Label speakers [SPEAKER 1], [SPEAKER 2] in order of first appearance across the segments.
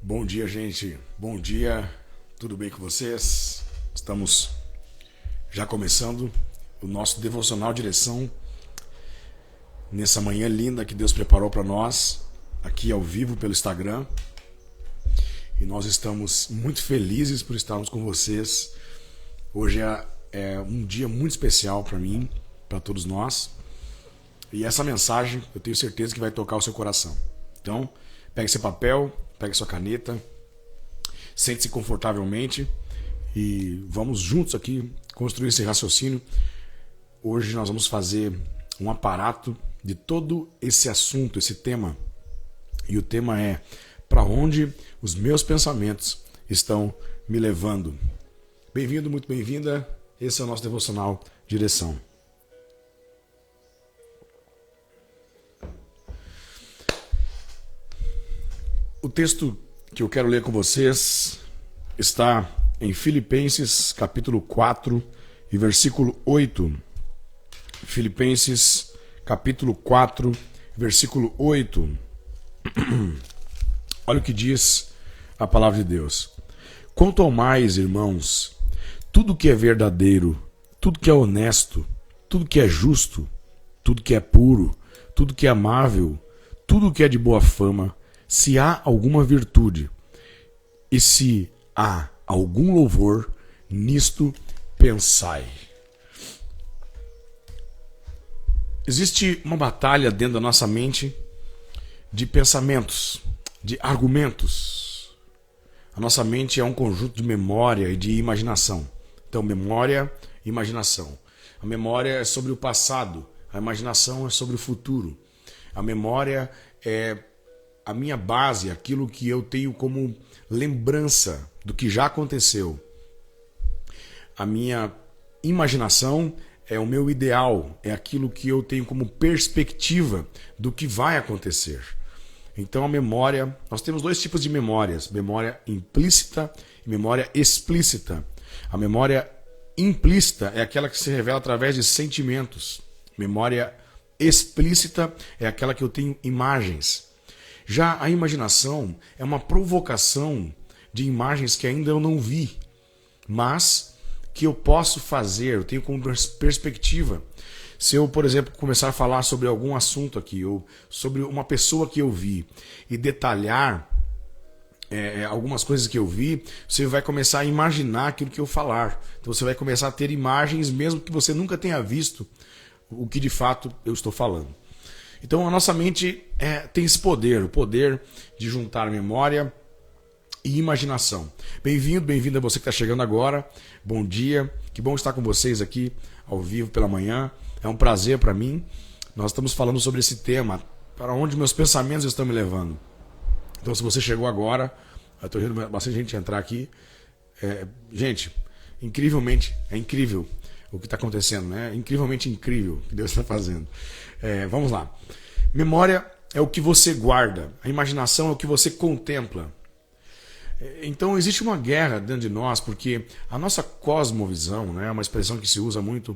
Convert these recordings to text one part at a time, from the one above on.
[SPEAKER 1] Bom dia, gente. Bom dia. Tudo bem com vocês? Estamos já começando o nosso devocional Direção nessa manhã linda que Deus preparou para nós, aqui ao vivo pelo Instagram. E nós estamos muito felizes por estarmos com vocês. Hoje é um dia muito especial para mim, para todos nós. E essa mensagem eu tenho certeza que vai tocar o seu coração. Então, pegue seu papel, pegue sua caneta, sente-se confortavelmente e vamos juntos aqui construir esse raciocínio. Hoje nós vamos fazer um aparato de todo esse assunto, esse tema. E o tema é: para onde os meus pensamentos estão me levando? Bem-vindo, muito bem-vinda. Esse é o nosso devocional Direção. O texto que eu quero ler com vocês está em Filipenses capítulo 4 e versículo 8. Filipenses capítulo 4, versículo 8. Olha o que diz a palavra de Deus. Quanto ao mais, irmãos, tudo que é verdadeiro, tudo que é honesto, tudo que é justo, tudo que é puro, tudo que é amável, tudo que é de boa fama, se há alguma virtude e se há algum louvor, nisto pensai. Existe uma batalha dentro da nossa mente de pensamentos, de argumentos. A nossa mente é um conjunto de memória e de imaginação. Então, memória e imaginação. A memória é sobre o passado, a imaginação é sobre o futuro. A memória é a minha base, aquilo que eu tenho como lembrança do que já aconteceu. A minha imaginação é o meu ideal, é aquilo que eu tenho como perspectiva do que vai acontecer. Então a memória, nós temos dois tipos de memórias, memória implícita e memória explícita. A memória implícita é aquela que se revela através de sentimentos. Memória explícita é aquela que eu tenho imagens. Já a imaginação é uma provocação de imagens que ainda eu não vi, mas que eu posso fazer, eu tenho como perspectiva. Se eu, por exemplo, começar a falar sobre algum assunto aqui, ou sobre uma pessoa que eu vi, e detalhar algumas coisas que eu vi, você vai começar a imaginar aquilo que eu falar. Então você vai começar a ter imagens, mesmo que você nunca tenha visto o que de fato eu estou falando. Então a nossa mente tem esse poder, o poder de juntar memória e imaginação. Bem-vindo, bem-vinda você que está chegando agora. Bom dia, que bom estar com vocês aqui ao vivo pela manhã. É um prazer para mim. Nós estamos falando sobre esse tema, para onde meus pensamentos estão me levando. Então se você chegou agora, eu estou vendo bastante gente entrar aqui. Gente, incrivelmente, é incrível o que está acontecendo, né? É incrivelmente incrível o que Deus está fazendo. Vamos lá. Memória é o que você guarda. A imaginação é o que você contempla. Então existe uma guerra dentro de nós, porque a nossa cosmovisão, né, é uma expressão que se usa muito,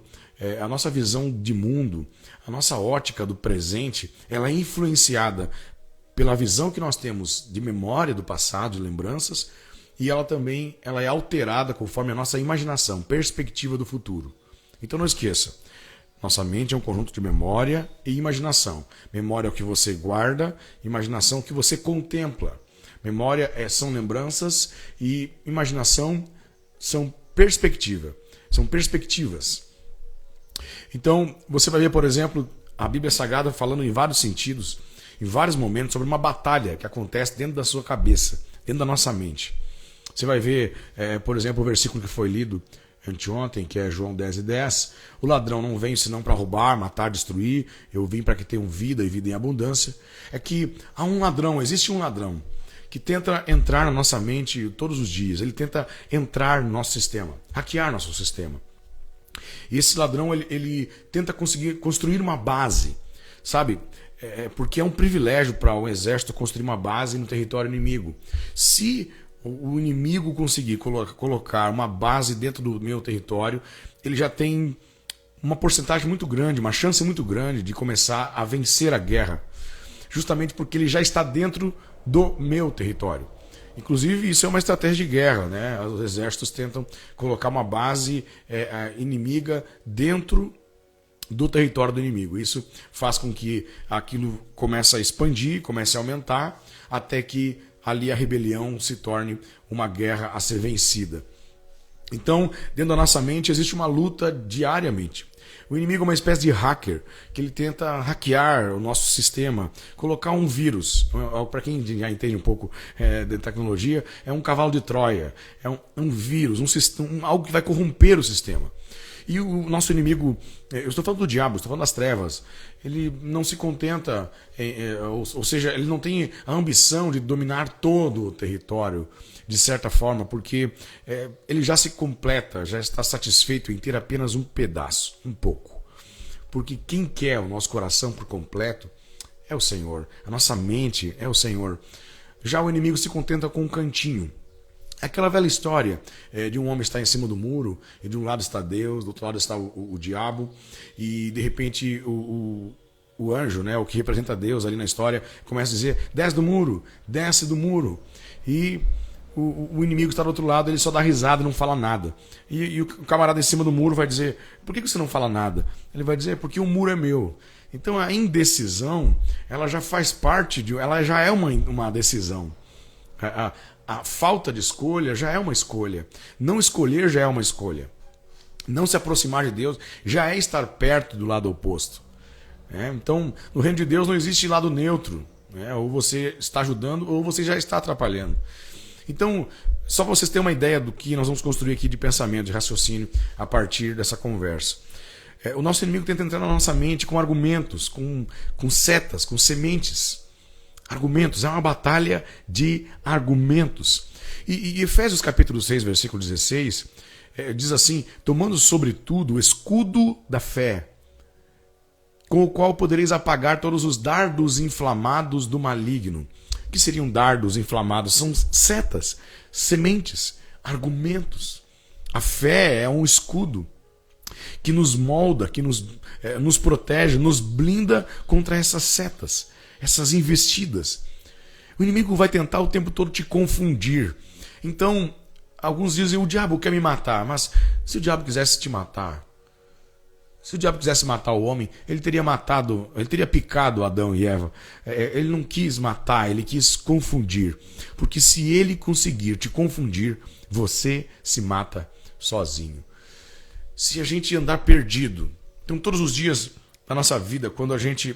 [SPEAKER 1] a nossa visão de mundo, a nossa ótica do presente, ela é influenciada pela visão que nós temos de memória do passado, de lembranças, e ela também é alterada conforme a nossa imaginação, perspectiva do futuro. Então não esqueça, nossa mente é um conjunto de memória e imaginação. Memória é o que você guarda, imaginação é o que você contempla. Memória são lembranças e imaginação são perspectiva. São perspectivas. Então, você vai ver, por exemplo, a Bíblia Sagrada falando em vários sentidos, em vários momentos, sobre uma batalha que acontece dentro da sua cabeça, dentro da nossa mente. Você vai ver, por exemplo, o versículo que foi lido anteontem, que é João 10:10. O ladrão não vem senão para roubar, matar, destruir. Eu vim para que tenham vida e vida em abundância. É que há um ladrão, existe um ladrão que tenta entrar na nossa mente todos os dias. Ele tenta entrar no nosso sistema, hackear nosso sistema. E esse ladrão, ele tenta conseguir construir uma base, sabe? Porque é um privilégio para um exército construir uma base no território inimigo. Se o inimigo conseguir colocar uma base dentro do meu território, ele já tem uma porcentagem muito grande, uma chance muito grande de começar a vencer a guerra. Justamente porque ele já está dentro do meu território. Inclusive, isso é uma estratégia de guerra, né? Os exércitos tentam colocar uma base inimiga dentro do território do inimigo. Isso faz com que aquilo comece a expandir, comece a aumentar, até que ali a rebelião se torne uma guerra a ser vencida. Então, dentro da nossa mente existe uma luta diariamente. O inimigo é uma espécie de hacker, que ele tenta hackear o nosso sistema, colocar um vírus. Para quem já entende um pouco de tecnologia, é um cavalo de Troia, é um vírus, algo que vai corromper o sistema. E o nosso inimigo, eu estou falando do diabo, estou falando das trevas, ele não se contenta, ou seja, ele não tem a ambição de dominar todo o território, de certa forma, porque ele já se completa, já está satisfeito em ter apenas um pedaço, um pouco. Porque quem quer o nosso coração por completo é o Senhor, a nossa mente é o Senhor. Já o inimigo se contenta com um cantinho. Aquela velha história de um homem estar em cima do muro, e de um lado está Deus, do outro lado está o diabo, e de repente o anjo, né, o que representa Deus ali na história, começa a dizer: desce do muro. E o inimigo está do outro lado, ele só dá risada e não fala nada. E o camarada em cima do muro vai dizer: por que você não fala nada? Ele vai dizer: porque o muro é meu. Então a indecisão, ela já faz parte, ela já é uma decisão. A falta de escolha já é uma escolha. Não escolher já é uma escolha. Não se aproximar de Deus já é estar perto do lado oposto. Então, no reino de Deus não existe lado neutro. Ou você está ajudando ou você já está atrapalhando. Então, só para vocês terem uma ideia do que nós vamos construir aqui de pensamento, de raciocínio a partir dessa conversa. O nosso inimigo tenta entrar na nossa mente com argumentos, com setas, com sementes. Argumentos, é uma batalha de argumentos. E Efésios capítulo 6, versículo 16, diz assim: tomando sobretudo o escudo da fé, com o qual podereis apagar todos os dardos inflamados do maligno. O que seriam dardos inflamados? São setas, sementes, argumentos. A fé é um escudo que nos molda, que nos protege, nos blinda contra essas setas, essas investidas. O inimigo vai tentar o tempo todo te confundir. Então, alguns dizem: o diabo quer me matar. Mas se o diabo quisesse te matar, se o diabo quisesse matar o homem, ele teria picado Adão e Eva. Ele não quis matar, ele quis confundir. Porque se ele conseguir te confundir, você se mata sozinho. Se a gente andar perdido, então todos os dias da nossa vida, quando a gente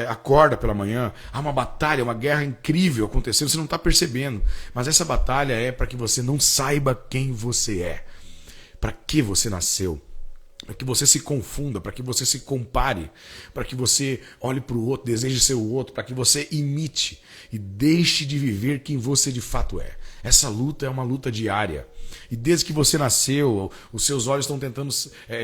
[SPEAKER 1] acorda pela manhã, há uma batalha, uma guerra incrível acontecendo, você não está percebendo. Mas essa batalha é para que você não saiba quem você é, para que você nasceu, para que você se confunda, para que você se compare, para que você olhe para o outro, deseje ser o outro, para que você imite e deixe de viver quem você de fato é. Essa luta é uma luta diária. E desde que você nasceu, os seus olhos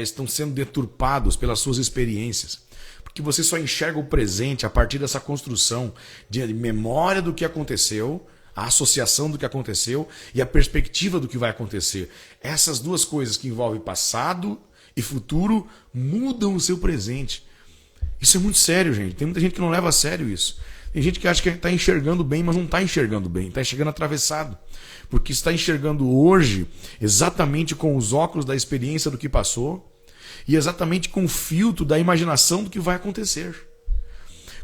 [SPEAKER 1] estão sendo deturpados pelas suas experiências. Porque você só enxerga o presente a partir dessa construção de memória do que aconteceu, a associação do que aconteceu e a perspectiva do que vai acontecer. Essas duas coisas que envolvem passado e futuro mudam o seu presente. Isso é muito sério, gente. Tem muita gente que não leva a sério isso. Tem gente que acha que está enxergando bem, mas não está enxergando bem. Está enxergando atravessado. Porque está enxergando hoje exatamente com os óculos da experiência do que passou e exatamente com o filtro da imaginação do que vai acontecer.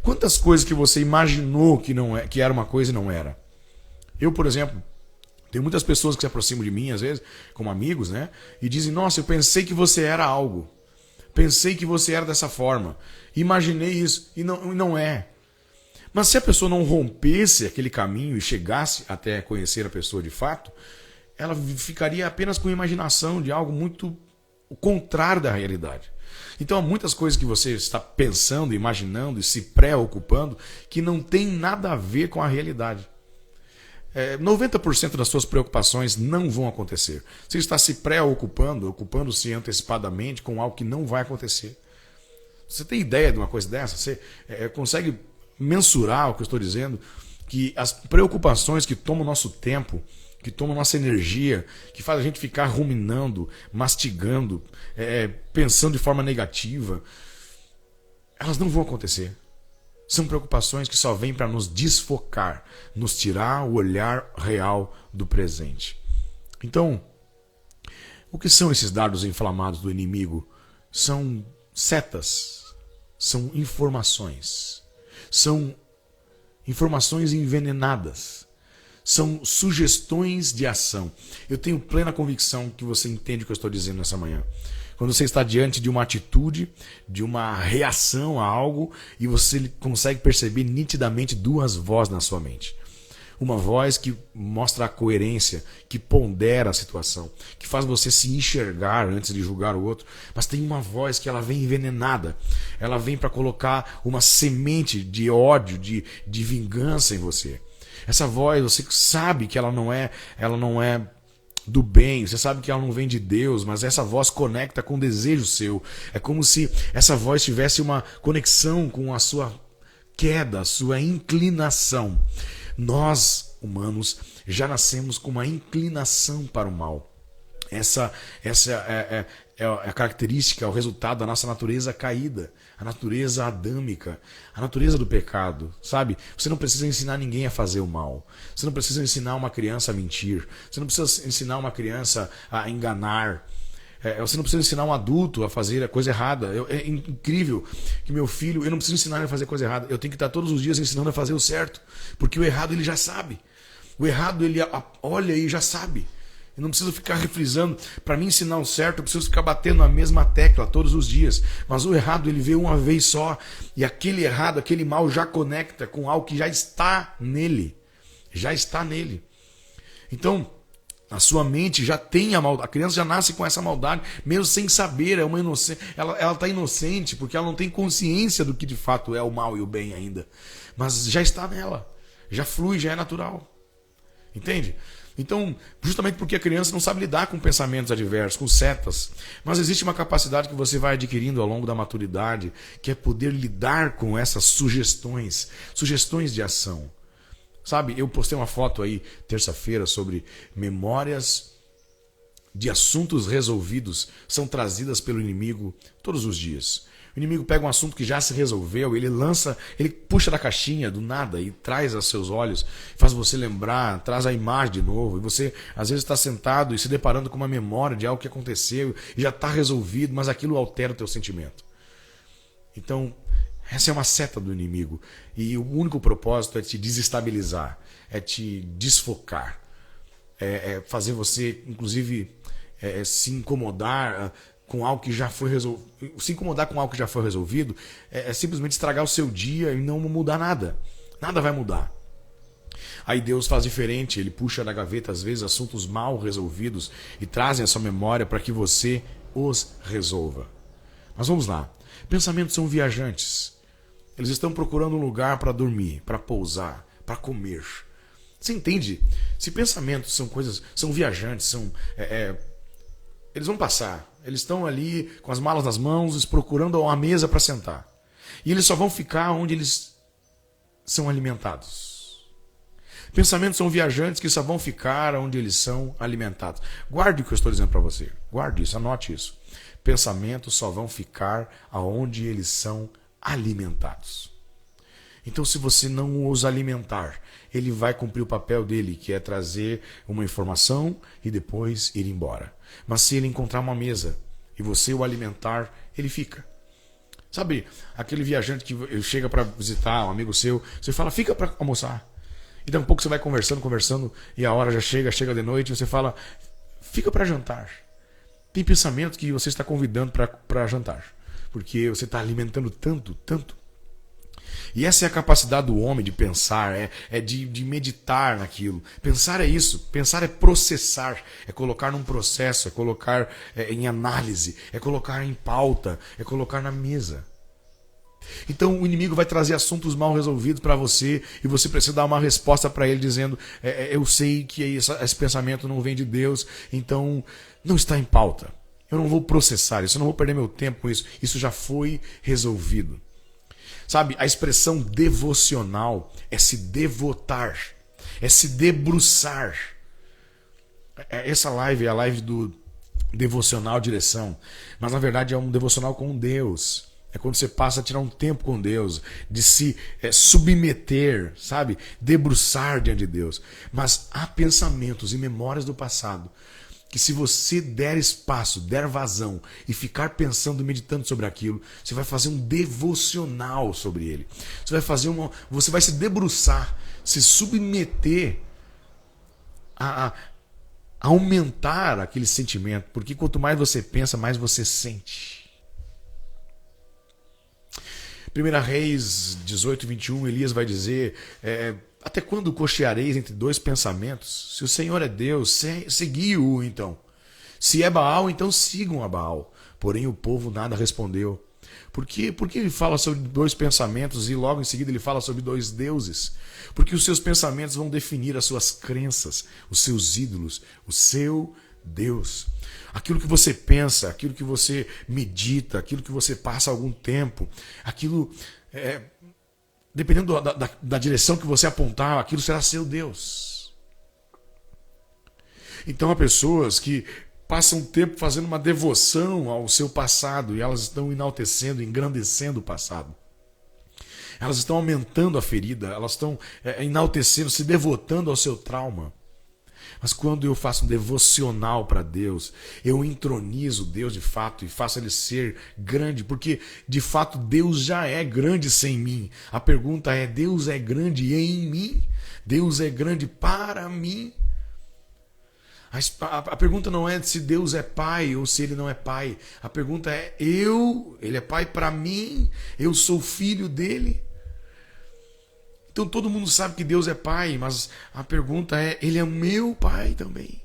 [SPEAKER 1] Quantas coisas que você imaginou que era uma coisa e não era? Eu, por exemplo, tem muitas pessoas que se aproximam de mim, às vezes, como amigos, né? E dizem: nossa, eu pensei que você era algo. Pensei que você era dessa forma. Imaginei isso. E não é. Mas se a pessoa não rompesse aquele caminho e chegasse até conhecer a pessoa de fato, ela ficaria apenas com imaginação de algo muito o contrário da realidade. Então há muitas coisas que você está pensando, imaginando e se preocupando que não tem nada a ver com a realidade. 90% das suas preocupações não vão acontecer. Você está se preocupando, ocupando-se antecipadamente com algo que não vai acontecer. Você tem ideia de uma coisa dessa? Você consegue mensurar o que eu estou dizendo? Que as preocupações que tomam nosso tempo, que tomam nossa energia, que faz a gente ficar ruminando, mastigando, pensando de forma negativa, elas não vão acontecer. São preocupações que só vêm para nos desfocar, nos tirar o olhar real do presente. Então, o que são esses dardos inflamados do inimigo? São setas, são informações envenenadas, são sugestões de ação. Eu tenho plena convicção que você entende o que eu estou dizendo nessa manhã. Quando você está diante de uma atitude, de uma reação a algo, e você consegue perceber nitidamente duas vozes na sua mente. Uma voz que mostra a coerência, que pondera a situação, que faz você se enxergar antes de julgar o outro. Mas tem uma voz que ela vem envenenada. Ela vem para colocar uma semente de ódio, de vingança em você. Essa voz, você sabe que ela não é do bem, você sabe que ela não vem de Deus, mas essa voz conecta com o desejo seu. É como se essa voz tivesse uma conexão com a sua queda, a sua inclinação. Nós, humanos, já nascemos com uma inclinação para o mal. Essa é a característica, é o resultado da nossa natureza caída, a natureza adâmica, a natureza do pecado, sabe? Você não precisa ensinar ninguém a fazer o mal. Você não precisa ensinar uma criança a mentir. Você não precisa ensinar uma criança a enganar. Você não precisa ensinar um adulto a fazer a coisa errada. É incrível que meu filho, eu não preciso ensinar ele a fazer coisa errada. Eu tenho que estar todos os dias ensinando a fazer o certo. Porque o errado ele já sabe. O errado ele olha e já sabe. Eu não preciso ficar refrisando. Para mim ensinar o certo, eu preciso ficar batendo na mesma tecla todos os dias. Mas o errado ele vê uma vez só. E aquele errado, aquele mal já conecta com algo que já está nele. Já está nele. Então, a sua mente já tem a maldade. A criança já nasce com essa maldade, mesmo sem saber. É uma inocente. Ela está inocente porque ela não tem consciência do que de fato é o mal e o bem ainda. Mas já está nela. Já flui, já é natural. Entende? Então, justamente porque a criança não sabe lidar com pensamentos adversos, com setas. Mas existe uma capacidade que você vai adquirindo ao longo da maturidade, que é poder lidar com essas sugestões de ação. Sabe, eu postei uma foto aí, terça-feira, sobre memórias de assuntos resolvidos são trazidas pelo inimigo todos os dias. O inimigo pega um assunto que já se resolveu, ele puxa da caixinha do nada e traz aos seus olhos, faz você lembrar, traz a imagem de novo. E você, às vezes, está sentado e se deparando com uma memória de algo que aconteceu e já está resolvido, mas aquilo altera o teu sentimento. Então, essa é uma seta do inimigo. E o único propósito é te desestabilizar, é te desfocar, é fazer você, inclusive, se incomodar com algo que já foi resolvido. Se incomodar com algo que já foi resolvido é simplesmente estragar o seu dia e não mudar nada. Nada vai mudar. Aí Deus faz diferente, ele puxa da gaveta, às vezes, assuntos mal resolvidos e trazem a sua memória para que você os resolva. Mas vamos lá. Pensamentos são viajantes. Eles estão procurando um lugar para dormir, para pousar, para comer. Você entende? Se pensamentos são viajantes, eles vão passar. Eles estão ali com as malas nas mãos, procurando uma mesa para sentar. E eles só vão ficar onde eles são alimentados. Pensamentos são viajantes que só vão ficar onde eles são alimentados. Guarde o que eu estou dizendo para você. Guarde isso, anote isso. Pensamentos só vão ficar aonde eles são alimentados. Então, se você não os alimentar, ele vai cumprir o papel dele, que é trazer uma informação e depois ir embora. Mas se ele encontrar uma mesa e você o alimentar, ele fica. Sabe, aquele viajante que chega para visitar um amigo seu, você fala, fica para almoçar. E daqui a pouco você vai conversando, e a hora já chega de noite, e você fala, fica para jantar. Tem pensamento que você está convidando para jantar, porque você está alimentando tanto. E essa é a capacidade do homem de pensar, de meditar naquilo. Pensar é isso, pensar é processar, é colocar num processo, é colocar em análise, é colocar em pauta, é colocar na mesa. Então o inimigo vai trazer assuntos mal resolvidos para você e você precisa dar uma resposta para ele dizendo, eu sei que esse pensamento não vem de Deus, então não está em pauta. Eu não vou processar isso, eu não vou perder meu tempo com isso, isso já foi resolvido. Sabe, a expressão devocional é se devotar, é se debruçar. Essa live é a live do devocional direção, mas na verdade é um devocional com Deus. É quando você passa a tirar um tempo com Deus, de se submeter, sabe? Debruçar diante de Deus. Mas há pensamentos e memórias do passado que, se você der espaço, der vazão e ficar pensando, meditando sobre aquilo, você vai fazer um devocional sobre ele. Você vai se debruçar, se submeter a aumentar aquele sentimento, porque quanto mais você pensa, mais você sente. 1 Reis 18:21, Elias vai dizer: até quando cocheareis entre dois pensamentos? Se o Senhor é Deus, segui-o então. Se é Baal, então sigam a Baal. Porém o povo nada respondeu. Por que ele fala sobre dois pensamentos e logo em seguida ele fala sobre dois deuses? Porque os seus pensamentos vão definir as suas crenças, os seus ídolos, o seu Deus. Aquilo que você pensa, aquilo que você medita, aquilo que você passa algum tempo, aquilo, dependendo da direção que você apontar, aquilo será seu Deus. Então há pessoas que passam tempo fazendo uma devoção ao seu passado e elas estão enaltecendo, engrandecendo o passado. Elas estão aumentando a ferida, elas estão enaltecendo, se devotando ao seu trauma. Mas quando eu faço um devocional para Deus, eu entronizo Deus de fato e faço ele ser grande, porque de fato Deus já é grande sem mim. A pergunta é: Deus é grande em mim? Deus é grande para mim? A pergunta não é se Deus é pai ou se ele não é pai. A pergunta é: ele é pai para mim? Eu sou filho dele? Então todo mundo sabe que Deus é pai, mas a pergunta é: ele é meu pai também?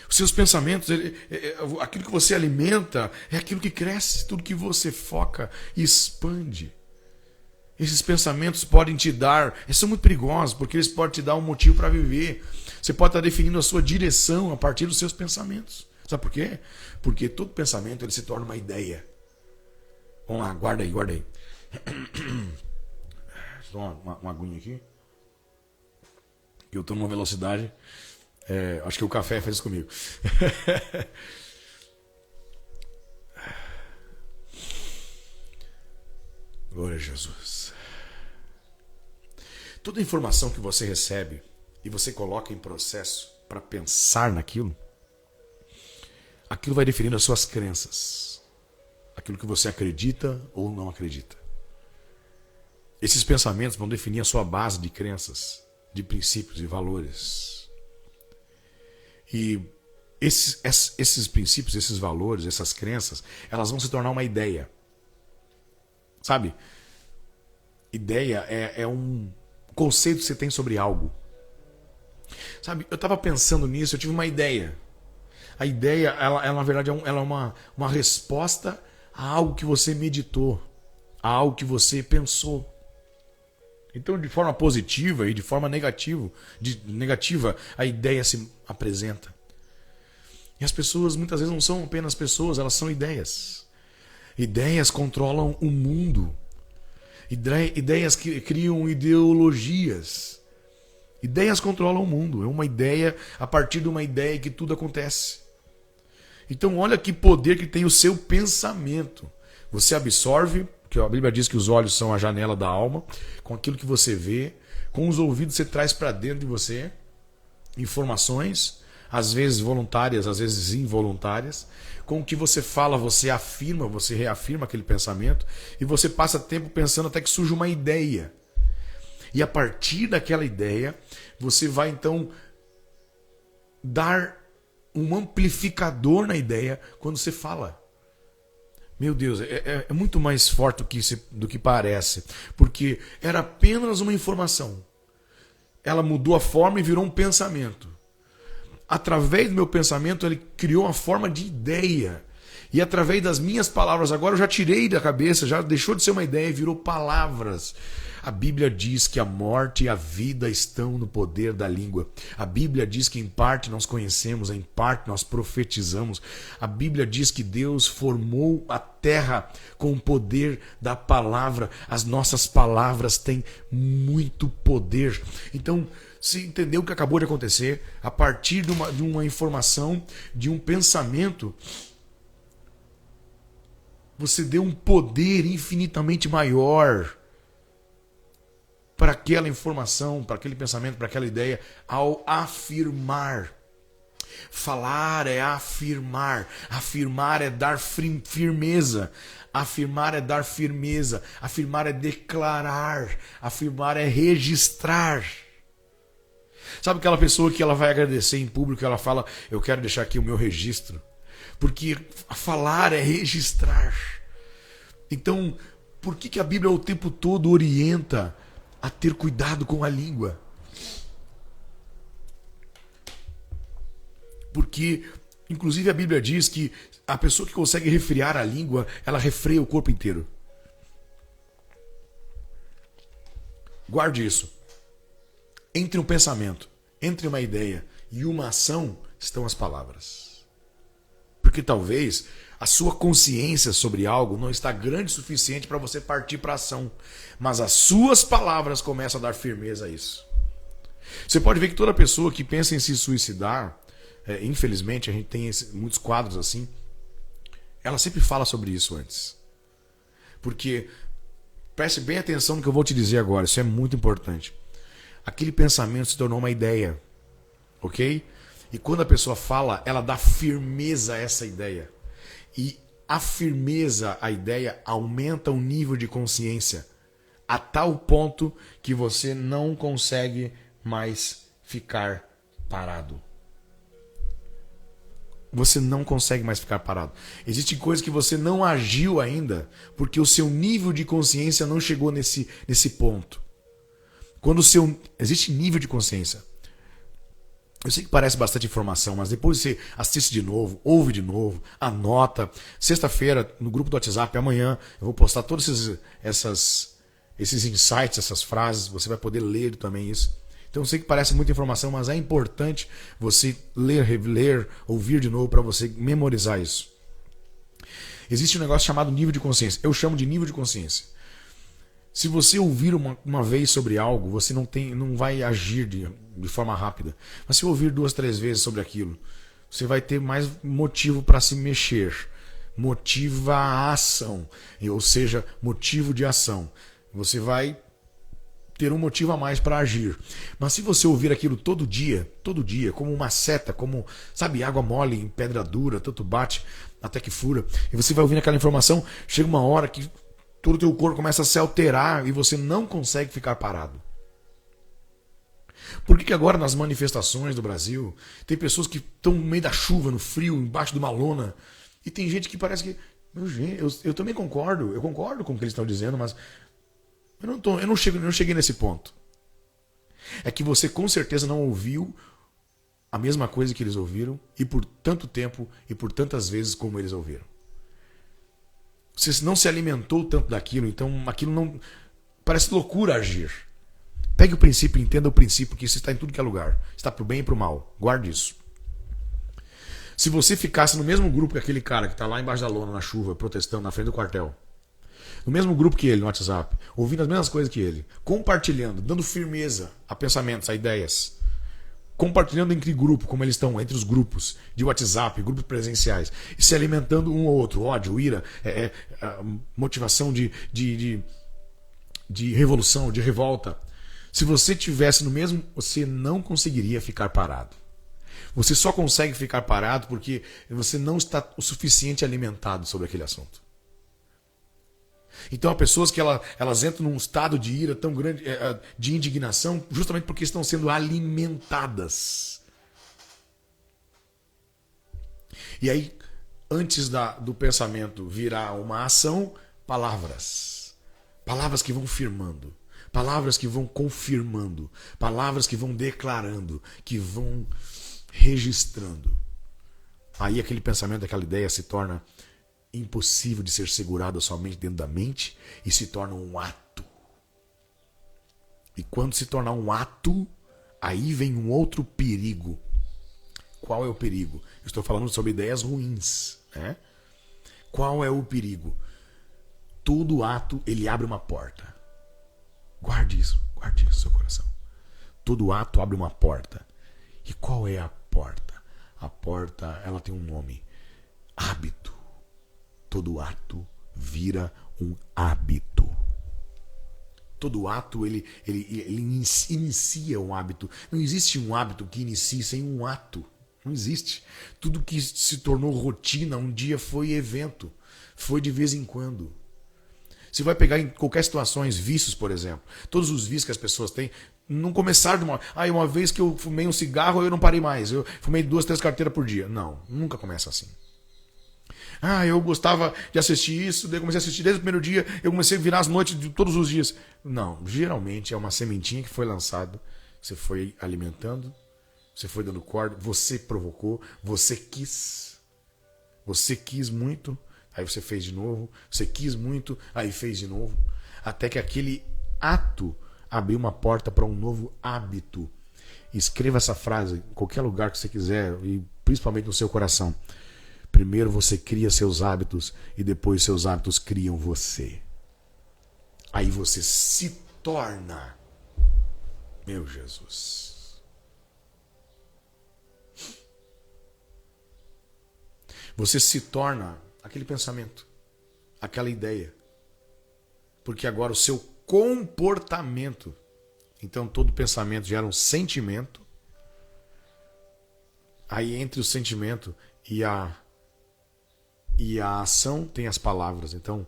[SPEAKER 1] Os seus pensamentos, aquilo que você alimenta, é aquilo que cresce, tudo que você foca e expande. Esses pensamentos podem te dar, eles são muito perigosos, porque eles podem te dar um motivo para viver. Você pode estar definindo a sua direção a partir dos seus pensamentos. Sabe por quê? Porque todo pensamento ele se torna uma ideia. Vamos lá, guarda aí. Deixa eu tomar uma aguinha aqui. Eu estou numa velocidade. Acho que o café fez isso comigo. Glória a Jesus. Toda informação que você recebe e você coloca em processo para pensar naquilo, aquilo vai definindo as suas crenças. Aquilo que você acredita ou não acredita. Esses pensamentos vão definir a sua base de crenças, de princípios e valores. E esses princípios, esses valores, essas crenças, elas vão se tornar uma ideia. Sabe? Ideia é um conceito que você tem sobre algo. Sabe? Eu estava pensando nisso, eu tive uma ideia. A ideia, ela na verdade, ela é uma resposta a algo que você meditou, a algo que você pensou. Então, de forma positiva e de forma negativa, a ideia se apresenta. E as pessoas muitas vezes não são apenas pessoas, elas são ideias. Ideias controlam o mundo. Ideias que criam ideologias. Ideias controlam o mundo. É uma ideia, a partir de uma ideia que tudo acontece. Então olha que poder que tem o seu pensamento. Você absorve, porque a Bíblia diz que os olhos são a janela da alma, com aquilo que você vê, com os ouvidos você traz para dentro de você informações, às vezes voluntárias, às vezes involuntárias. Com o que você fala, você afirma, você reafirma aquele pensamento e você passa tempo pensando até que surge uma ideia. E a partir daquela ideia, você vai então dar um amplificador na ideia quando você fala. Meu Deus, é muito mais forte do que parece, porque era apenas uma informação. Ela mudou a forma e virou um pensamento. Através do meu pensamento, ele criou uma forma de ideia. E através das minhas palavras, agora eu já tirei da cabeça, já deixou de ser uma ideia e virou palavras. A Bíblia diz que a morte e a vida estão no poder da língua. A Bíblia diz que em parte nós conhecemos, em parte nós profetizamos. A Bíblia diz que Deus formou a terra com o poder da palavra. As nossas palavras têm muito poder. Então, se entendeu o que acabou de acontecer, a partir de uma informação, de um pensamento, Você deu um poder infinitamente maior para aquela informação, para aquele pensamento, para aquela ideia, ao afirmar. Falar é afirmar. Afirmar é dar firmeza. Afirmar é dar firmeza. Afirmar é declarar. Afirmar é registrar. Sabe aquela pessoa que ela vai agradecer em público, ela fala, eu quero deixar aqui o meu registro. Porque falar é registrar. Então, por que a Bíblia o tempo todo orienta a ter cuidado com a língua? Porque, inclusive, a Bíblia diz que a pessoa que consegue refrear a língua, ela refreia o corpo inteiro. Guarde isso. Entre um pensamento, entre uma ideia e uma ação estão as palavras. Porque talvez a sua consciência sobre algo não está grande o suficiente para você partir para a ação. Mas as suas palavras começam a dar firmeza a isso. Você pode ver que toda pessoa que pensa em se suicidar, infelizmente a gente tem muitos quadros assim, ela sempre fala sobre isso antes. Porque, preste bem atenção no que eu vou te dizer agora, isso é muito importante. Aquele pensamento se tornou uma ideia, ok? E quando a pessoa fala, ela dá firmeza a essa ideia. E a firmeza, a ideia, aumenta o nível de consciência a tal ponto que você não consegue mais ficar parado. Você não consegue mais ficar parado. Existem coisas que você não agiu ainda porque o seu nível de consciência não chegou nesse ponto. Quando existe nível de consciência. Eu sei que parece bastante informação, mas depois você assiste de novo, ouve de novo, anota. Sexta-feira, no grupo do WhatsApp, amanhã, eu vou postar todos esses insights, essas frases. Você vai poder ler também isso. Então eu sei que parece muita informação, mas é importante você ler, reler, ouvir de novo para você memorizar isso. Existe um negócio chamado nível de consciência. Eu chamo de nível de consciência. Se você ouvir uma vez sobre algo, você não vai agir de forma rápida. Mas se ouvir 2, 3 vezes sobre aquilo, você vai ter mais motivo para se mexer. Motiva a ação. Ou seja, motivo de ação. Você vai ter um motivo a mais para agir. Mas se você ouvir aquilo todo dia, como uma seta, como, sabe, água mole em pedra dura, tanto bate até que fura, e você vai ouvindo aquela informação, chega uma hora que todo o teu corpo começa a se alterar e você não consegue ficar parado. Por que agora nas manifestações do Brasil tem pessoas que estão no meio da chuva, no frio, embaixo de uma lona, e tem gente que parece que... Eu também concordo, eu concordo com o que eles estão dizendo, mas eu não cheguei nesse ponto. É que você com certeza não ouviu a mesma coisa que eles ouviram e por tanto tempo e por tantas vezes como eles ouviram. Você não se alimentou tanto daquilo, então aquilo não... Parece loucura agir. Pegue o princípio, entenda o princípio, que isso está em tudo que é lugar. Está para o bem e para o mal. Guarde isso. Se você ficasse no mesmo grupo que aquele cara que está lá embaixo da lona, na chuva, protestando na frente do quartel, no mesmo grupo que ele, no WhatsApp, ouvindo as mesmas coisas que ele, compartilhando, dando firmeza a pensamentos, a ideias, compartilhando entre grupo, como eles estão, entre os grupos de WhatsApp, grupos presenciais, e se alimentando um ao outro, ódio, ira, motivação de revolução, de revolta. Se você tivesse no mesmo, você não conseguiria ficar parado. Você só consegue ficar parado porque você não está o suficiente alimentado sobre aquele assunto. Então há pessoas que elas entram num estado de ira tão grande, de indignação, justamente porque estão sendo alimentadas. E aí, antes do pensamento virar uma ação, palavras. Palavras que vão firmando. Palavras que vão confirmando. Palavras que vão declarando. Que vão registrando. Aí aquele pensamento, aquela ideia se torna impossível de ser segurado somente dentro da mente e se torna um ato. E quando se tornar um ato, aí vem um outro perigo. Qual é o perigo? Eu estou falando sobre ideias ruins, né? Qual é o perigo? Todo ato, ele abre uma porta. Guarde isso no seu coração. Todo ato abre uma porta. E qual é a porta? A porta, ela tem um nome. Hábito. Todo ato vira um hábito. Todo ato, ele inicia um hábito. Não existe um hábito que inicie sem um ato. Não existe. Tudo que se tornou rotina, um dia foi evento. Foi de vez em quando. Você vai pegar em qualquer situação, vícios, por exemplo. Todos os vícios que as pessoas têm não começaram de uma... uma vez que eu fumei um cigarro, eu não parei mais. Eu fumei 2, 3 carteiras por dia. Não, nunca começa assim. Eu gostava de assistir isso, daí comecei a assistir desde o primeiro dia, eu comecei a virar as noites de todos os dias. Não, geralmente é uma sementinha que foi lançada, você foi alimentando, você foi dando corda, você provocou, você quis muito, aí você fez de novo, você quis muito, aí fez de novo, até que aquele ato abriu uma porta para um novo hábito. Escreva essa frase em qualquer lugar que você quiser, e principalmente no seu coração. Primeiro você cria seus hábitos e depois seus hábitos criam você. Aí você se torna, meu Jesus. Você se torna aquele pensamento, aquela ideia. Porque agora o seu comportamento, então todo pensamento gera um sentimento. Aí entre o sentimento e a ação tem as palavras. Então,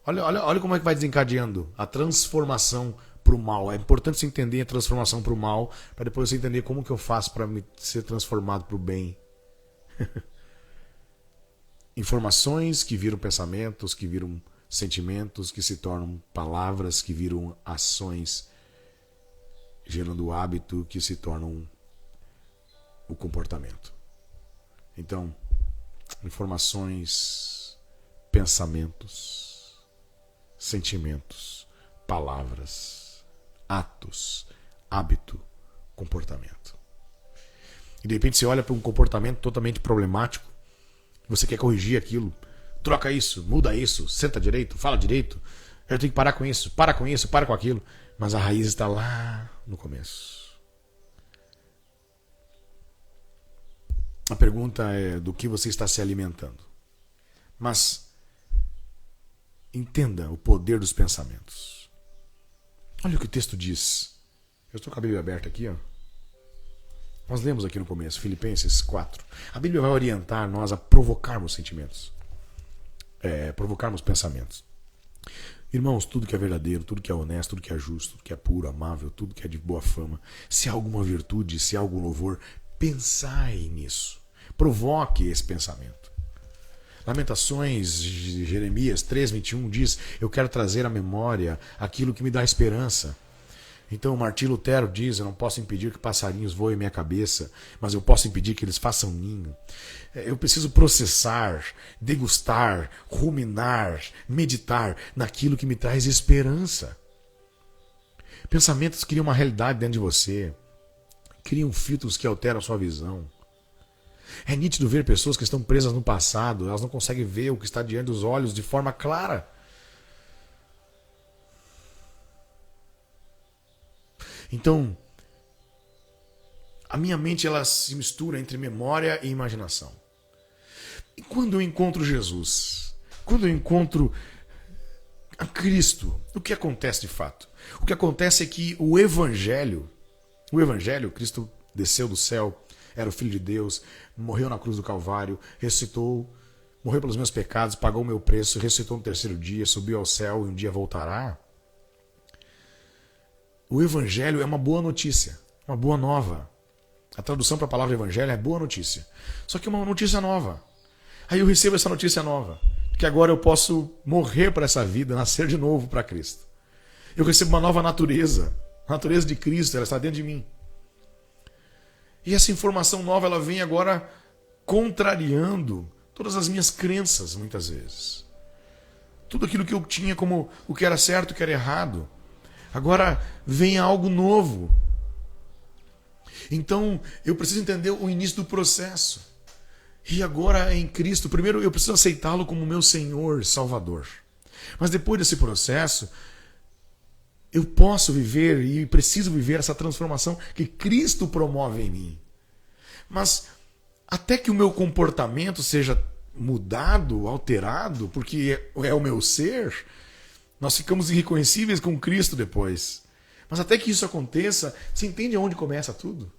[SPEAKER 1] olha como é que vai desencadeando a transformação para o mal. É importante você entender a transformação para o mal, para depois você entender como que eu faço para ser transformado para o bem. Informações que viram pensamentos, que viram sentimentos, que se tornam palavras, que viram ações, gerando o hábito, que se tornam o comportamento. Então, informações, pensamentos, sentimentos, palavras, atos, hábito, comportamento. E de repente você olha para um comportamento totalmente problemático, você quer corrigir aquilo, troca isso, muda isso, senta direito, fala direito, eu tenho que parar com isso, para com aquilo, mas a raiz está lá no começo. A pergunta é do que você está se alimentando. Mas entenda o poder dos pensamentos. Olha o que o texto diz. Eu estou com a Bíblia aberta aqui, ó. Nós lemos aqui no começo, Filipenses 4. A Bíblia vai orientar nós a provocarmos sentimentos. Provocarmos pensamentos. Irmãos, tudo que é verdadeiro, tudo que é honesto, tudo que é justo, tudo que é puro, amável, tudo que é de boa fama, se há alguma virtude, se há algum louvor, pensai nisso. Provoque esse pensamento. Lamentações de Jeremias 3:21 diz: eu quero trazer à memória aquilo que me dá esperança. Então Martim Lutero diz: eu não posso impedir que passarinhos voem em minha cabeça, mas eu posso impedir que eles façam ninho. Eu preciso processar, degustar, ruminar, meditar naquilo que me traz esperança. Pensamentos criam uma realidade dentro de você, criam filtros que alteram a sua visão. É nítido ver pessoas que estão presas no passado, elas não conseguem ver o que está diante dos olhos de forma clara. Então, a minha mente ela se mistura entre memória e imaginação. E quando eu encontro Jesus, quando eu encontro a Cristo, o que acontece de fato? O que acontece é que o Evangelho, Cristo desceu do céu, era o Filho de Deus, morreu na cruz do Calvário, ressuscitou, morreu pelos meus pecados, pagou o meu preço, ressuscitou no terceiro dia, subiu ao céu e um dia voltará. O Evangelho é uma boa notícia, uma boa nova. A tradução para a palavra Evangelho é boa notícia. Só que é uma notícia nova. Aí eu recebo essa notícia nova, que agora eu posso morrer para essa vida, nascer de novo para Cristo. Eu recebo uma nova natureza, a natureza de Cristo, ela está dentro de mim. E essa informação nova, ela vem agora contrariando todas as minhas crenças, muitas vezes. Tudo aquilo que eu tinha como o que era certo, o que era errado. Agora vem algo novo. Então, eu preciso entender o início do processo. E agora em Cristo, primeiro eu preciso aceitá-lo como meu Senhor, Salvador. Mas depois desse processo, eu posso viver e preciso viver essa transformação que Cristo promove em mim. Mas até que o meu comportamento seja mudado, alterado, porque é o meu ser, nós ficamos irreconhecíveis com Cristo depois. Mas até que isso aconteça, você entende aonde começa tudo?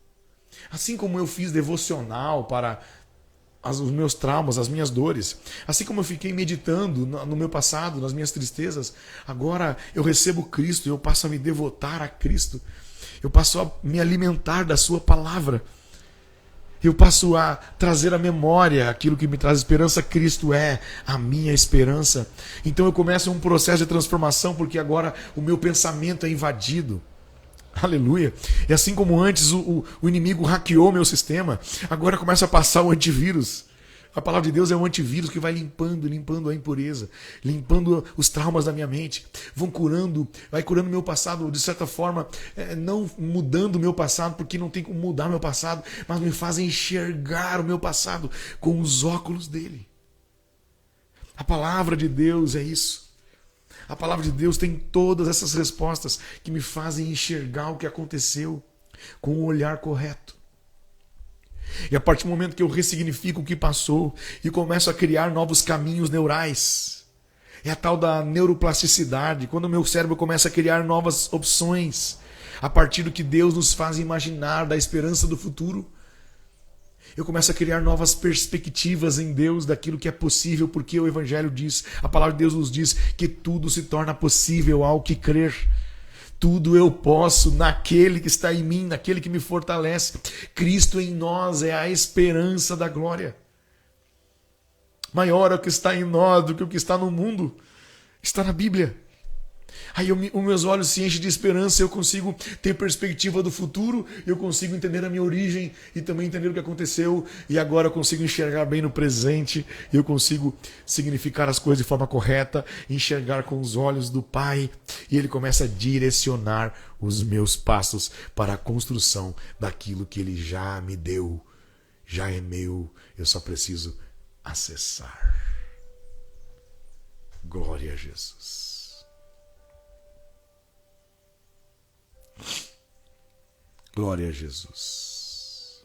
[SPEAKER 1] Assim como eu fiz devocional para os meus traumas, as minhas dores, assim como eu fiquei meditando no meu passado, nas minhas tristezas, agora eu recebo Cristo e eu passo a me devotar a Cristo. Eu passo a me alimentar da sua palavra. Eu passo a trazer à memória aquilo que me traz esperança. Cristo é a minha esperança. Então eu começo um processo de transformação, porque agora o meu pensamento é invadido. Aleluia. E assim como antes o inimigo hackeou meu sistema, agora começa a passar o antivírus. A palavra de Deus é um antivírus que vai limpando a impureza, limpando os traumas da minha mente, vai curando meu passado, de certa forma, não mudando o meu passado, porque não tem como mudar meu passado, mas me fazem enxergar o meu passado com os óculos dele. A palavra de Deus é isso. A palavra de Deus tem todas essas respostas que me fazem enxergar o que aconteceu com o olhar correto. E a partir do momento que eu ressignifico o que passou e começo a criar novos caminhos neurais, é a tal da neuroplasticidade, quando o meu cérebro começa a criar novas opções, a partir do que Deus nos faz imaginar, da esperança do futuro. Eu começo a criar novas perspectivas em Deus daquilo que é possível, porque o Evangelho diz, a palavra de Deus nos diz que tudo se torna possível ao que crer. Tudo eu posso naquele que está em mim, naquele que me fortalece. Cristo em nós é a esperança da glória. Maior é o que está em nós do que o que está no mundo. Está na Bíblia. Aí os meus olhos se enchem de esperança, eu consigo ter perspectiva do futuro, eu consigo entender a minha origem e também entender o que aconteceu, e agora eu consigo enxergar bem no presente, eu consigo significar as coisas de forma correta, enxergar com os olhos do Pai, e Ele começa a direcionar os meus passos para a construção daquilo que Ele já me deu, já é meu, eu só preciso acessar. Glória a Jesus. Glória a Jesus.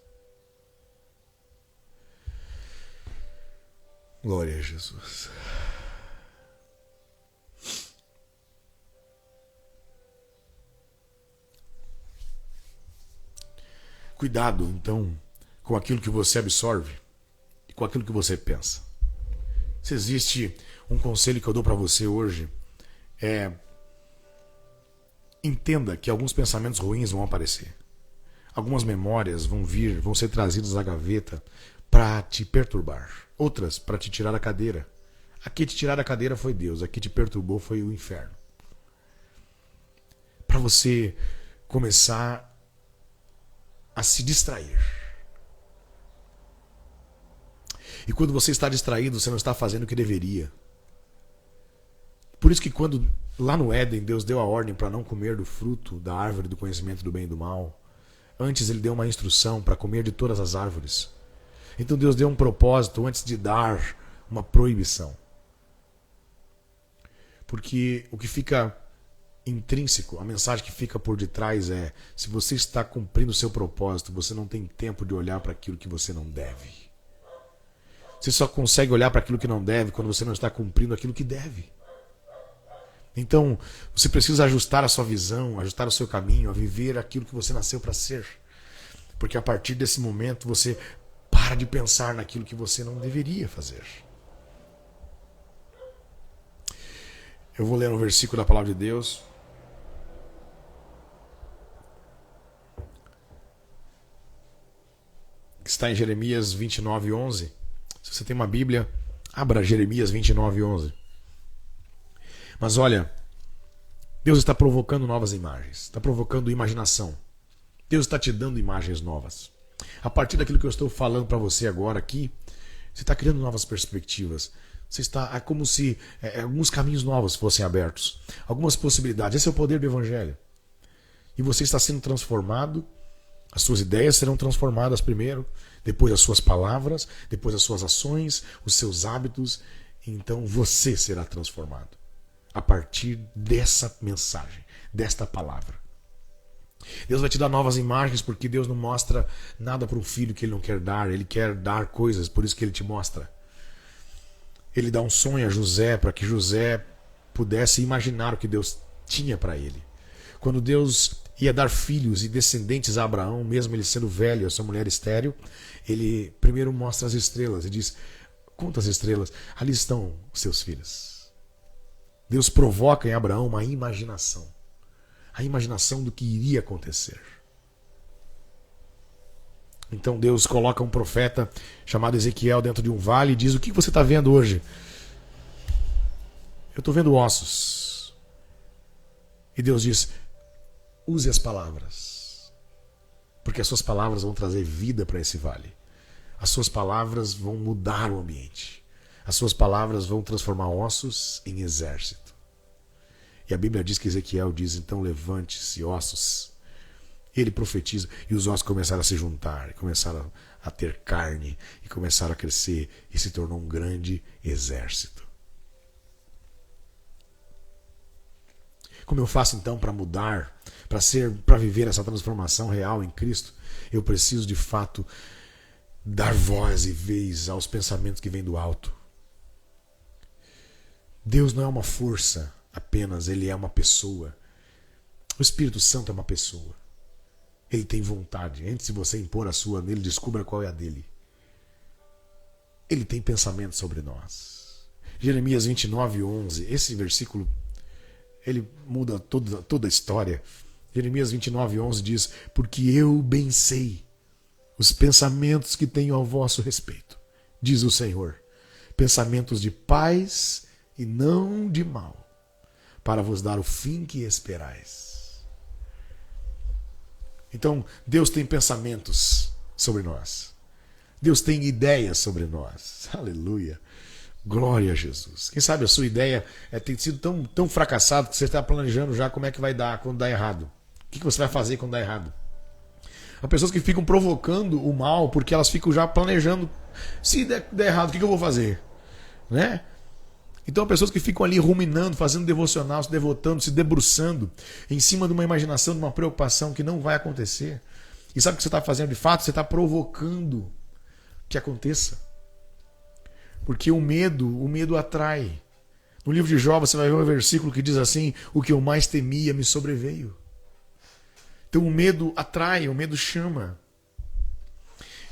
[SPEAKER 1] Glória a Jesus. Cuidado, então, com aquilo que você absorve e com aquilo que você pensa. Se existe um conselho que eu dou para você hoje, entenda que alguns pensamentos ruins vão aparecer. Algumas memórias vão ser trazidas à gaveta para te perturbar. Outras para te tirar da cadeira. Aqui te tirar da cadeira foi Deus, aqui te perturbou foi o inferno. Para você começar a se distrair. E quando você está distraído, você não está fazendo o que deveria. Por isso que quando lá no Éden Deus deu a ordem para não comer do fruto da árvore do conhecimento do bem e do mal, antes Ele deu uma instrução para comer de todas as árvores. Então Deus deu um propósito antes de dar uma proibição. Porque o que fica intrínseco, a mensagem que fica por detrás é: se você está cumprindo o seu propósito, você não tem tempo de olhar para aquilo que você não deve. Você só consegue olhar para aquilo que não deve quando você não está cumprindo aquilo que deve. Então, você precisa ajustar a sua visão, ajustar o seu caminho, a viver aquilo que você nasceu para ser. Porque a partir desse momento você para de pensar naquilo que você não deveria fazer. Eu vou ler um versículo da palavra de Deus. Que está em Jeremias 29:11. Se você tem uma Bíblia, abra Jeremias 29:11. Mas olha, Deus está provocando novas imagens, está provocando imaginação. Deus está te dando imagens novas. A partir daquilo que eu estou falando para você agora aqui, você está criando novas perspectivas. É como se alguns caminhos novos fossem abertos, algumas possibilidades. Esse é o poder do Evangelho. E você está sendo transformado. As suas ideias serão transformadas primeiro, depois as suas palavras, depois as suas ações, os seus hábitos. Então você será transformado a partir dessa mensagem, desta palavra. Deus vai te dar novas imagens, porque Deus não mostra nada para o filho que Ele não quer dar. Ele quer dar coisas, por isso que Ele te mostra.
[SPEAKER 2] ele dá um sonho a José para que José pudesse imaginar o que Deus tinha para ele. Quando Deus ia dar filhos e descendentes a Abraão, mesmo ele sendo velho e a sua mulher estéril, ele primeiro mostra as estrelas e diz: conta as estrelas, ali estão os seus filhos. Deus provoca em Abraão uma imaginação, a imaginação do que iria acontecer. Então Deus coloca um profeta chamado Ezequiel dentro de um vale e diz: o que você está vendo hoje? Eu estou vendo ossos. E Deus diz: use as palavras, porque as suas palavras vão trazer vida para esse vale. As suas palavras vão mudar o ambiente. As suas palavras vão transformar ossos em exército. E a Bíblia diz que Ezequiel diz: então levante-se, ossos. Ele profetiza e os ossos começaram a se juntar, começaram a ter carne, e começaram a crescer, e se tornou um grande exército. Como eu faço então para mudar, para viver essa transformação real em Cristo? Eu preciso de fato dar voz e vez aos pensamentos que vêm do alto. Deus não é uma força apenas, ele é uma pessoa. O Espírito Santo é uma pessoa. Ele tem vontade. Antes de você impor a sua nele, descubra qual é a dele. Ele tem pensamento sobre nós. Jeremias 29:11, esse versículo, ele muda toda a história. Jeremias 29:11 diz: porque eu bem sei os pensamentos que tenho ao vosso respeito, diz o Senhor, pensamentos de paz e não de mal, para vos dar o fim que esperais. Então, Deus tem pensamentos sobre nós. Deus tem ideias sobre nós. Aleluia. Glória a Jesus. Quem sabe a sua ideia tem sido tão fracassado que você está planejando já como é que vai dar quando dá errado. O que você vai fazer quando dá errado? Há pessoas que ficam provocando o mal porque elas ficam já planejando: se der errado, o que eu vou fazer? Né? Então há pessoas que ficam ali ruminando, fazendo devocional, se devotando, se debruçando em cima de uma imaginação, de uma preocupação que não vai acontecer. E sabe o que você está fazendo de fato? Você está provocando que aconteça. Porque o medo atrai. No livro de Jó você vai ver um versículo que diz assim: o que eu mais temia me sobreveio. Então o medo atrai, o medo chama.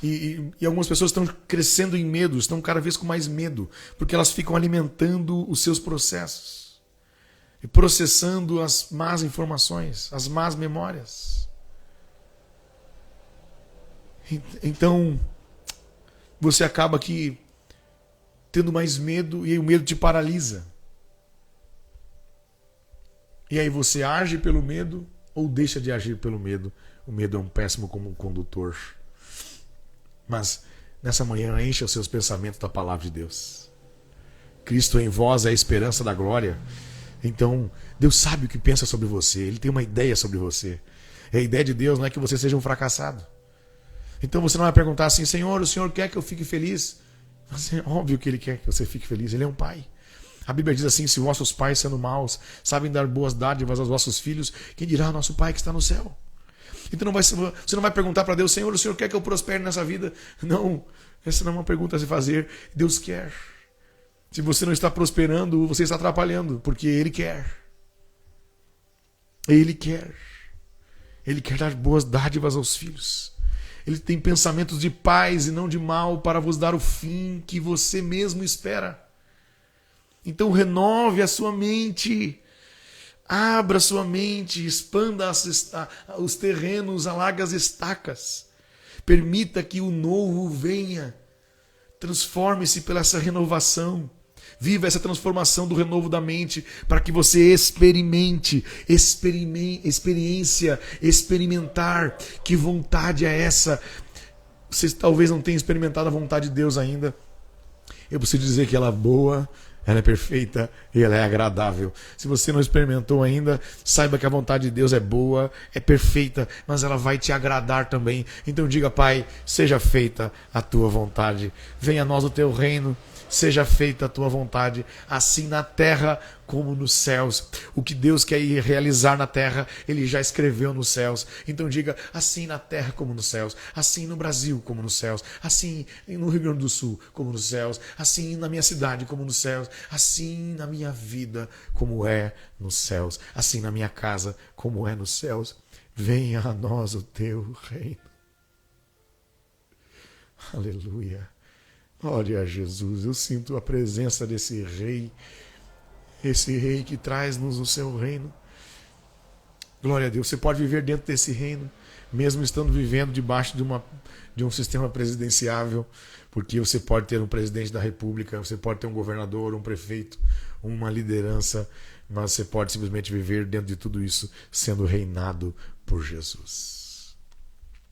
[SPEAKER 2] E algumas pessoas estão crescendo em medo, estão cada vez com mais medo, porque elas ficam alimentando os seus processos e processando as más informações, as más memórias. Então você acaba aqui tendo mais medo, e aí o medo te paralisa. E aí você age pelo medo ou deixa de agir pelo medo. O medo é um péssimo como condutor. Mas nessa manhã encha os seus pensamentos da palavra de Deus. Cristo em vós é a esperança da glória. Então Deus sabe o que pensa sobre você. Ele tem uma ideia sobre você. E a ideia de Deus não é que você seja um fracassado. Então você não vai perguntar assim: Senhor, o Senhor quer que eu fique feliz? Mas é óbvio que Ele quer que você fique feliz. Ele é um pai. A Bíblia diz assim: se vossos pais, sendo maus, sabem dar boas dádivas aos vossos filhos, quem dirá ao nosso Pai que está no céu? Então você não vai perguntar para Deus: Senhor, o Senhor quer que eu prospere nessa vida? Não, essa não é uma pergunta a se fazer. Deus quer. Se você não está prosperando, você está atrapalhando, porque Ele quer. Ele quer. Ele quer dar boas dádivas aos filhos. Ele tem pensamentos de paz e não de mal, para vos dar o fim que você mesmo espera. Então renove a sua mente. Abra sua mente, expanda os terrenos, alargue as estacas. Permita que o novo venha. Transforme-se pela essa renovação. Viva essa transformação do renovo da mente, para que você experimentar. Que vontade é essa? Você talvez não tenha experimentado a vontade de Deus ainda. Eu preciso dizer que ela é boa, ela é perfeita e ela é agradável. Se você não experimentou ainda, saiba que a vontade de Deus é boa, é perfeita, mas ela vai te agradar também. Então diga: Pai, seja feita a tua vontade. Venha a nós o teu reino. seja feita a tua vontade, assim na terra como nos céus. O que Deus quer ir realizar na terra, Ele já escreveu nos céus. Então diga, assim na terra como nos céus, assim no Brasil como nos céus, assim no Rio Grande do Sul como nos céus, assim na minha cidade como nos céus, assim na minha vida como é nos céus, assim na minha casa como é nos céus. Venha a nós o teu reino. Aleluia. Glória a Jesus. Eu sinto a presença desse rei, esse rei que traz-nos o seu reino. Glória a Deus. Você pode viver dentro desse reino, mesmo estando vivendo debaixo de um sistema presidenciável, porque você pode ter um presidente da república, você pode ter um governador, um prefeito, uma liderança, mas você pode simplesmente viver dentro de tudo isso, sendo reinado por Jesus.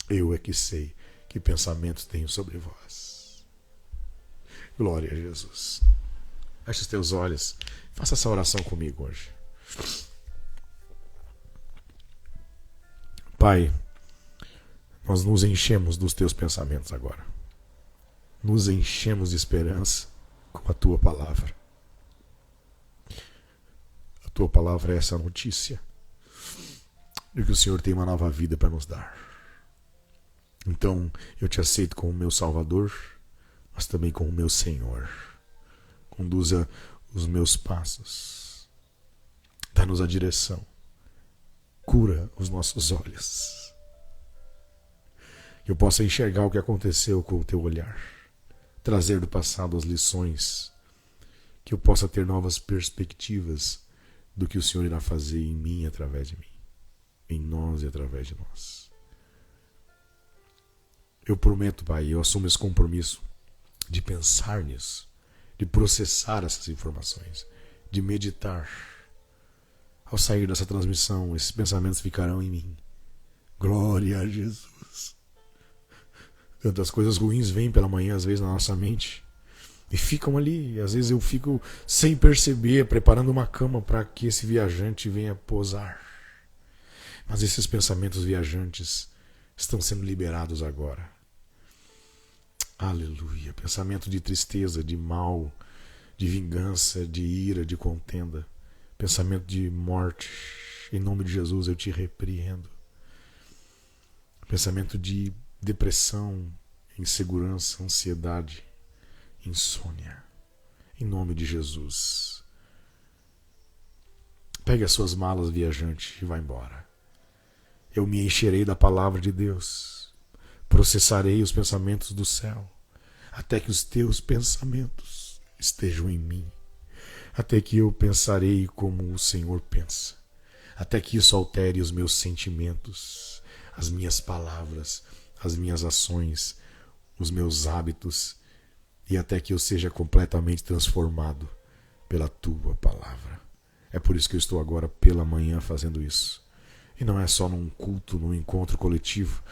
[SPEAKER 2] Eu é que sei que pensamentos tenho sobre vós. Glória a Jesus. Feche os teus olhos. Faça essa oração comigo hoje. Pai, nós nos enchemos dos teus pensamentos agora. Nos enchemos de esperança com a tua palavra. A tua palavra é essa notícia de que o Senhor tem uma nova vida para nos dar. Então, eu te aceito como meu Salvador, mas também como meu Senhor. Conduza os meus passos. Dá-nos a direção. Cura os nossos olhos. Que eu possa enxergar o que aconteceu com o teu olhar. Trazer do passado as lições. Que eu possa ter novas perspectivas do que o Senhor irá fazer em mim e através de mim. Em nós e através de nós. Eu prometo, Pai, eu assumo esse compromisso de pensar nisso, de processar essas informações, de meditar. Ao sair dessa transmissão, esses pensamentos ficarão em mim. Glória a Jesus. Tantas coisas ruins vêm pela manhã, às vezes, na nossa mente, e ficam ali. Às vezes eu fico, sem perceber, preparando uma cama para que esse viajante venha pousar. Mas esses pensamentos viajantes estão sendo liberados agora. Aleluia. Pensamento de tristeza, de mal, de vingança, de ira, de contenda. Pensamento de morte. Em nome de Jesus eu te repreendo. Pensamento de depressão, insegurança, ansiedade, insônia. Em nome de Jesus. Pegue as suas malas, viajante, e vá embora. Eu me encherei da palavra de Deus. Processarei os pensamentos do céu, até que os teus pensamentos estejam em mim. Até que eu pensarei como o Senhor pensa. Até que isso altere os meus sentimentos, as minhas palavras, as minhas ações, os meus hábitos, e até que eu seja completamente transformado pela tua palavra. É por isso que eu estou agora pela manhã fazendo isso. E não é só num culto, num encontro coletivo.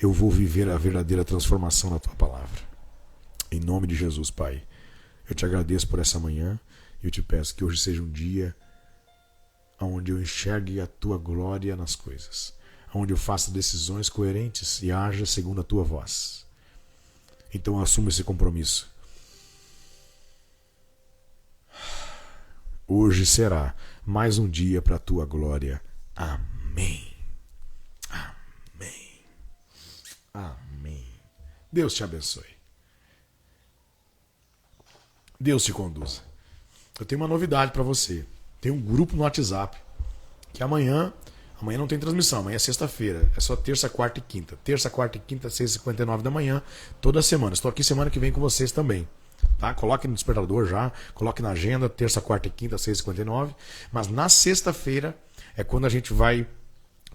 [SPEAKER 2] Eu vou viver a verdadeira transformação na tua palavra. Em nome de Jesus, Pai. Eu te agradeço por essa manhã e eu te peço que hoje seja um dia onde eu enxergue a tua glória nas coisas. Onde eu faça decisões coerentes e haja segundo a tua voz. Então eu assumo esse compromisso. Hoje será mais um dia para a tua glória. Amém. Amém. Amém. Deus te abençoe. Deus te conduza. Eu tenho uma novidade para você. Tem um grupo no WhatsApp que amanhã não tem transmissão, amanhã é sexta-feira. É só terça, quarta e quinta. Terça, quarta e quinta, 6h59 da manhã, toda semana. Estou aqui semana que vem com vocês também. Tá? Coloque no despertador já, coloque na agenda, terça, quarta e quinta, 6h59. Mas na sexta-feira é quando a gente vai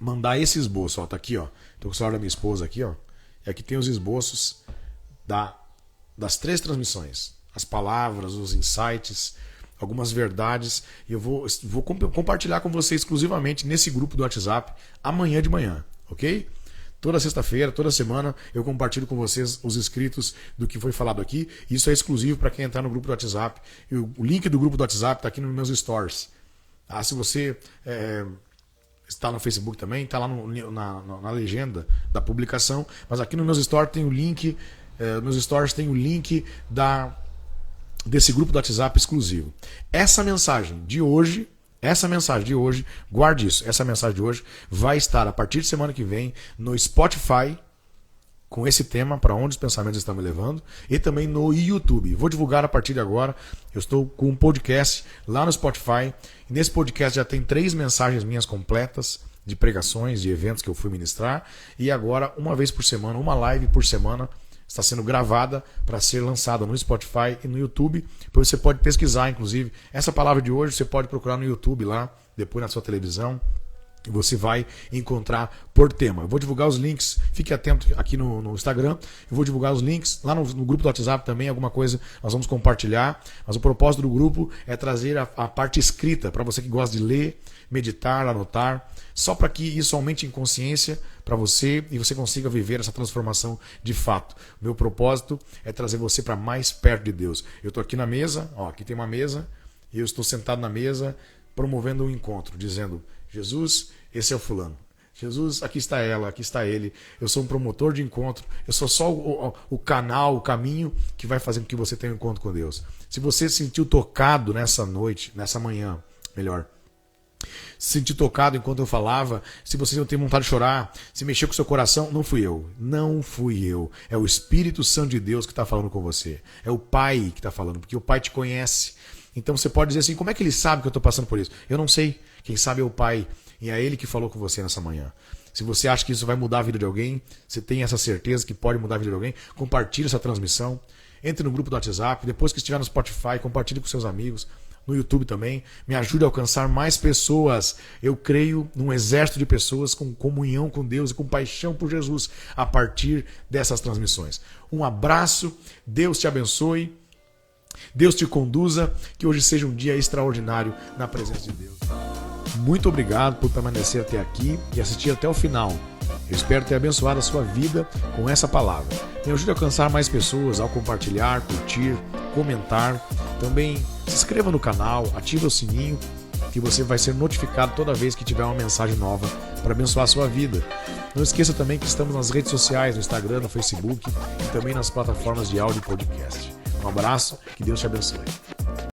[SPEAKER 2] mandar esse esboço. Ó, tá aqui, ó. Tô com o celular da minha esposa aqui, ó. E aqui tem os esboços das 3 transmissões. As palavras, os insights, algumas verdades. E eu vou compartilhar com você exclusivamente nesse grupo do WhatsApp amanhã de manhã, ok? Toda sexta-feira, toda semana, eu compartilho com vocês os escritos do que foi falado aqui. Isso é exclusivo para quem entrar no grupo do WhatsApp. O link do grupo do WhatsApp está aqui nos meus stories. Se você está no Facebook também, está lá na legenda da publicação. Mas aqui nos meus stories tem o link. Nos stories tem o link desse grupo do WhatsApp exclusivo. Essa mensagem de hoje, guarde isso, essa mensagem de hoje vai estar a partir de semana que vem no Spotify, com esse tema, para onde os pensamentos estão me levando, e também no YouTube. Vou divulgar a partir de agora. Eu estou com um podcast lá no Spotify. E nesse podcast já tem 3 mensagens minhas completas de pregações, de eventos que eu fui ministrar. E agora, uma vez por semana, uma live por semana, está sendo gravada para ser lançada no Spotify e no YouTube. Depois você pode pesquisar, inclusive. Essa palavra de hoje você pode procurar no YouTube lá, depois na sua televisão. E você vai encontrar por tema. Eu vou divulgar os links, fique atento aqui no Instagram. Eu vou divulgar os links lá no grupo do WhatsApp também, alguma coisa nós vamos compartilhar. Mas o propósito do grupo é trazer a parte escrita, para você que gosta de ler, meditar, anotar, só para que isso aumente em consciência para você e você consiga viver essa transformação de fato. Meu propósito é trazer você para mais perto de Deus. Eu estou aqui na mesa, ó, aqui tem uma mesa, e eu estou sentado na mesa promovendo um encontro, dizendo: Jesus, esse é o fulano. Jesus, aqui está ela, aqui está ele. Eu sou um promotor de encontro. Eu sou só o canal, o caminho que vai fazer com que você tenha um encontro com Deus. Se você se sentiu tocado nessa noite, nessa manhã, melhor, se sentiu tocado enquanto eu falava, se você não tem vontade de chorar, se mexeu com o seu coração, não fui eu. Não fui eu. É o Espírito Santo de Deus que está falando com você. É o Pai que está falando, porque o Pai te conhece. Então você pode dizer assim: como é que ele sabe que eu estou passando por isso? Eu não sei. Quem sabe é o Pai. E é ele que falou com você nessa manhã. Se você acha que isso vai mudar a vida de alguém, você tem essa certeza que pode mudar a vida de alguém, compartilhe essa transmissão. Entre no grupo do WhatsApp. Depois que estiver no Spotify, compartilhe com seus amigos. No YouTube também. Me ajude a alcançar mais pessoas. Eu creio num exército de pessoas com comunhão com Deus e com paixão por Jesus a partir dessas transmissões. Um abraço. Deus te abençoe. Deus te conduza, que hoje seja um dia extraordinário na presença de Deus. Muito obrigado por permanecer até aqui e assistir até o final. Eu espero ter abençoado a sua vida com essa palavra. Me ajude a alcançar mais pessoas ao compartilhar, curtir, comentar. Também se inscreva no canal, ative o sininho, que você vai ser notificado toda vez que tiver uma mensagem nova para abençoar a sua vida. Não esqueça também que estamos nas redes sociais, no Instagram, no Facebook e também nas plataformas de áudio e podcast. Um abraço, que Deus te abençoe.